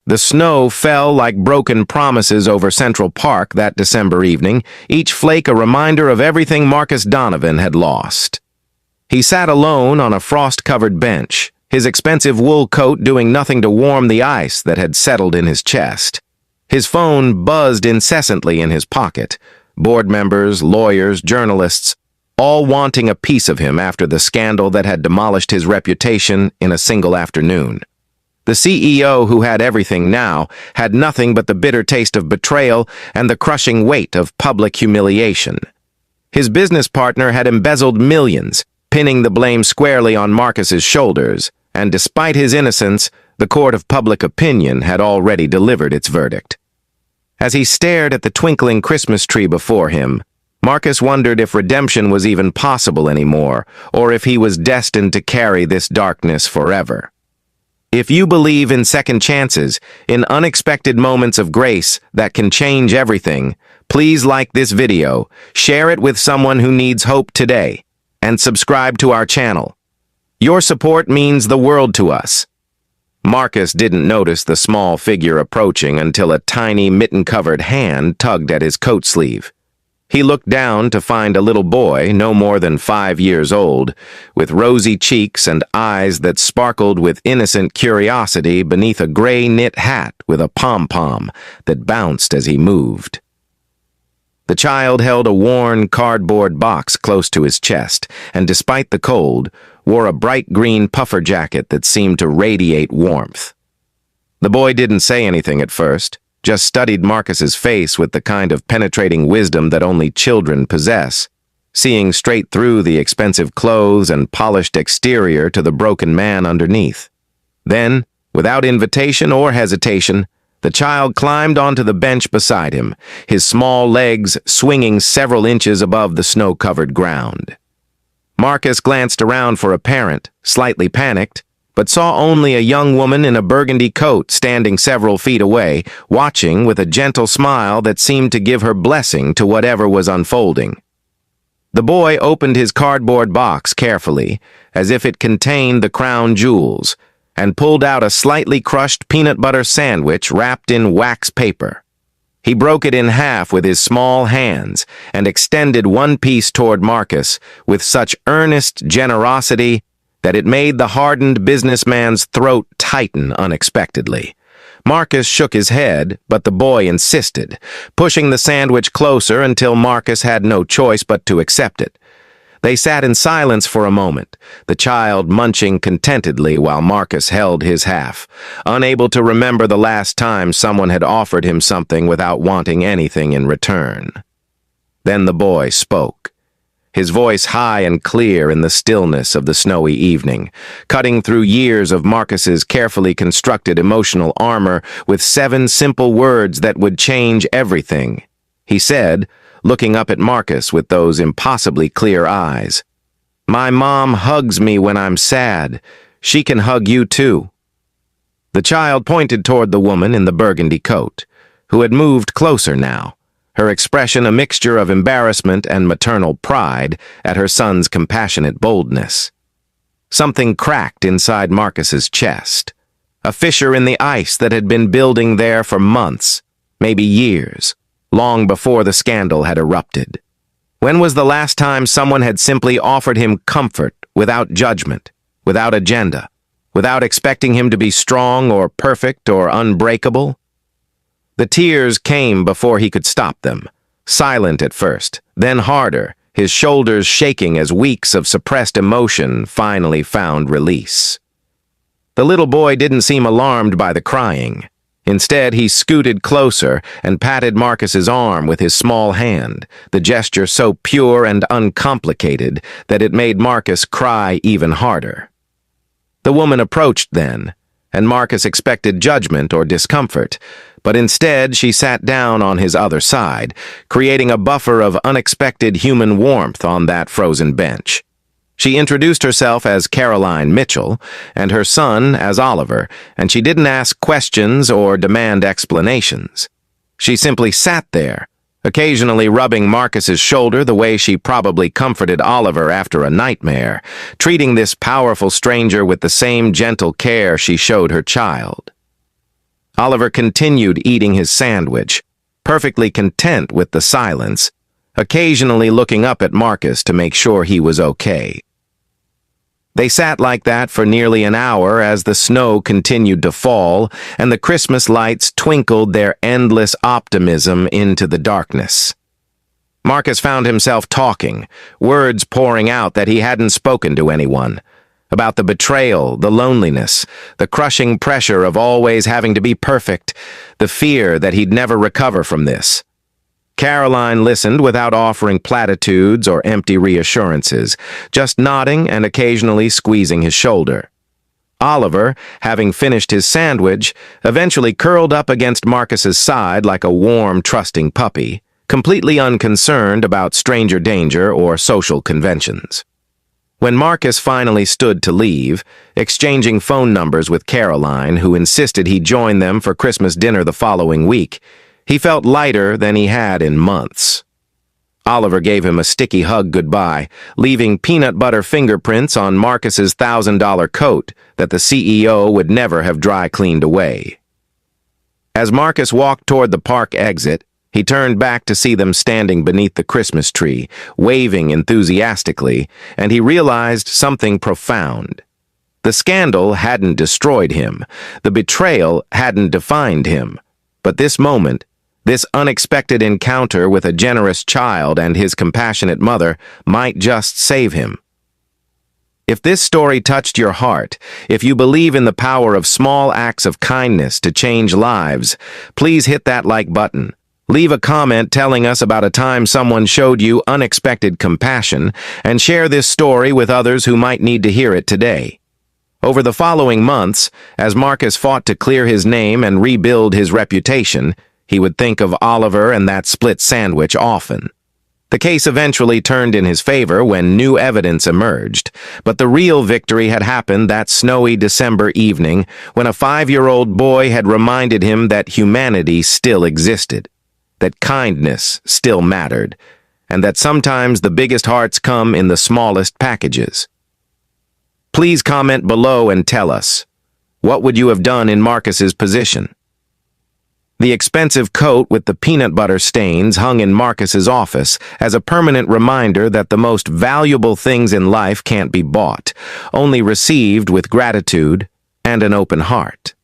The snow fell like broken promises over Central Park that December evening, each flake a reminder of everything Marcus Donovan had lost. He sat alone on a frost-covered bench, his expensive wool coat doing nothing to warm the ice that had settled in his chest. His phone buzzed incessantly in his pocket. Board members, lawyers, journalists, all wanting a piece of him after the scandal that had demolished his reputation in a single afternoon. The CEO, who had everything now, had nothing but the bitter taste of betrayal and the crushing weight of public humiliation. His business partner had embezzled millions, pinning the blame squarely on Marcus's shoulders, and despite his innocence, the court of public opinion had already delivered its verdict. As he stared at the twinkling Christmas tree before him, Marcus wondered if redemption was even possible anymore, or if he was destined to carry this darkness forever. If you believe in second chances, in unexpected moments of grace that can change everything, please like this video, share it with someone who needs hope today, and subscribe to our channel. Your support means the world to us. Marcus didn't notice the small figure approaching until a tiny mitten-covered hand tugged at his coat sleeve. He looked down to find a little boy, no more than 5 years old, with rosy cheeks and eyes that sparkled with innocent curiosity beneath a gray knit hat with a pom-pom that bounced as he moved. The child held a worn cardboard box close to his chest, and despite the cold, wore a bright green puffer jacket that seemed to radiate warmth. The boy didn't say anything at first, just studied Marcus's face with the kind of penetrating wisdom that only children possess, seeing straight through the expensive clothes and polished exterior to the broken man underneath. Then, without invitation or hesitation, the child climbed onto the bench beside him, his small legs swinging several inches above the snow-covered ground. Marcus glanced around for a parent, slightly panicked, but saw only a young woman in a burgundy coat standing several feet away, watching with a gentle smile that seemed to give her blessing to whatever was unfolding. The boy opened his cardboard box carefully, as if it contained the crown jewels, and pulled out a slightly crushed peanut butter sandwich wrapped in wax paper. He broke it in half with his small hands and extended one piece toward Marcus with such earnest generosity that it made the hardened businessman's throat tighten unexpectedly. Marcus shook his head, but the boy insisted, pushing the sandwich closer until Marcus had no choice but to accept it. They sat in silence for a moment, the child munching contentedly while Marcus held his half, unable to remember the last time someone had offered him something without wanting anything in return. Then the boy spoke, his voice high and clear in the stillness of the snowy evening, cutting through years of Marcus's carefully constructed emotional armor with 7 simple words that would change everything. He said, looking up at Marcus with those impossibly clear eyes, "My mom hugs me when I'm sad. She can hug you too." The child pointed toward the woman in the burgundy coat, who had moved closer now, her expression a mixture of embarrassment and maternal pride at her son's compassionate boldness. Something cracked inside Marcus's chest, a fissure in the ice that had been building there for months, maybe years, long before the scandal had erupted. When was the last time someone had simply offered him comfort without judgment, without agenda, without expecting him to be strong or perfect or unbreakable? The tears came before he could stop them, silent at first, then harder, his shoulders shaking as weeks of suppressed emotion finally found release. The little boy didn't seem alarmed by the crying. Instead, he scooted closer and patted Marcus's arm with his small hand, the gesture so pure and uncomplicated that it made Marcus cry even harder. The woman approached then, and Marcus expected judgment or discomfort, but instead she sat down on his other side, creating a buffer of unexpected human warmth on that frozen bench. She introduced herself as Caroline Mitchell, and her son as Oliver, and she didn't ask questions or demand explanations. She simply sat there, occasionally rubbing Marcus's shoulder the way she probably comforted Oliver after a nightmare, treating this powerful stranger with the same gentle care she showed her child. Oliver continued eating his sandwich, perfectly content with the silence, occasionally looking up at Marcus to make sure he was okay. They sat like that for nearly an hour as the snow continued to fall and the Christmas lights twinkled their endless optimism into the darkness. Marcus found himself talking, words pouring out that he hadn't spoken to anyone, about the betrayal, the loneliness, the crushing pressure of always having to be perfect, the fear that he'd never recover from this. Caroline listened without offering platitudes or empty reassurances, just nodding and occasionally squeezing his shoulder. Oliver, having finished his sandwich, eventually curled up against Marcus's side like a warm, trusting puppy, completely unconcerned about stranger danger or social conventions. When Marcus finally stood to leave, exchanging phone numbers with Caroline, who insisted he join them for Christmas dinner the following week, he felt lighter than he had in months. Oliver gave him a sticky hug goodbye, leaving peanut butter fingerprints on Marcus's $1,000 coat that the CEO would never have dry cleaned away. As Marcus walked toward the park exit, he turned back to see them standing beneath the Christmas tree, waving enthusiastically, and he realized something profound. The scandal hadn't destroyed him. The betrayal hadn't defined him. But this moment, this unexpected encounter with a generous child and his compassionate mother, might just save him. If this story touched your heart, if you believe in the power of small acts of kindness to change lives, please hit that like button. Leave a comment telling us about a time someone showed you unexpected compassion, and share this story with others who might need to hear it today. Over the following months, as Marcus fought to clear his name and rebuild his reputation, he would think of Oliver and that split sandwich often. The case eventually turned in his favor when new evidence emerged, but the real victory had happened that snowy December evening when a 5-year-old boy had reminded him that humanity still existed, that kindness still mattered, and that sometimes the biggest hearts come in the smallest packages. Please comment below and tell us, what would you have done in Marcus's position? The expensive coat with the peanut butter stains hung in Marcus's office as a permanent reminder that the most valuable things in life can't be bought, only received with gratitude and an open heart.